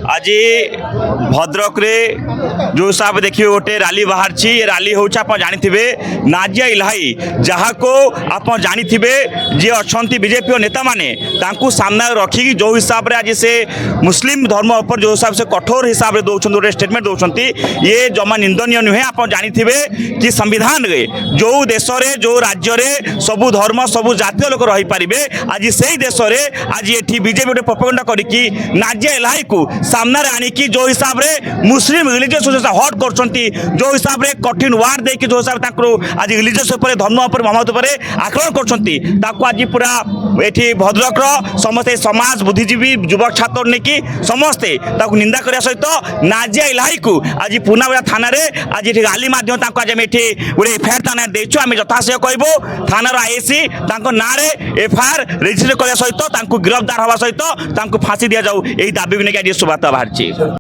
आज भद्रक रे जो हिसाब देखिए गोटे रैली बाहर रैली हूँ आप जानी नाजिया इलाही जहाँ को आप जानी जी अच्छा बीजेपी और नेता माने सामने रखिकी जो हिसाब से आज से मुस्लिम धर्म पर जो हिसाब से कठोर हिसाब से दौरान गोटे स्टेटमेंट दौरान ये जमा निंदनीय नुहे। आप जानी कि संविधान रे जो देश रे जो राज्य रे सबू धर्म सबू जातीय लोक रही पारे आज से देश रे आज ये बीजेपी गोटे प्रोपेगेंडा करिकी नाजिया इलाही को सामने आनिकी जो हिसाब से मुस्लिम रिलीजियस हट कर जो हिसाब से कठिन वार देकी जो हिसाब से आज रिलीजियस धर्म मोहम्मद आक्रमण कर आज पूरा ये भद्रक समस्त समाज बुद्धिजीवी युवक छात्र नहीं समस्ते निंदा करने सहित नाजिया इलाही को आज पुनाबेड़ा थाना आज ये रैली माध्यम आज आम ये गोटे एफआईआर थाना देचु आम यथाशय कहूँ थानार आईएसी ना एफआईआर रेजिस्टर करने सहित गिरफ्तार हवा सहित फांसी दि जाऊ यही दाबी को लेकिन आज शोभायात्रा बाहर।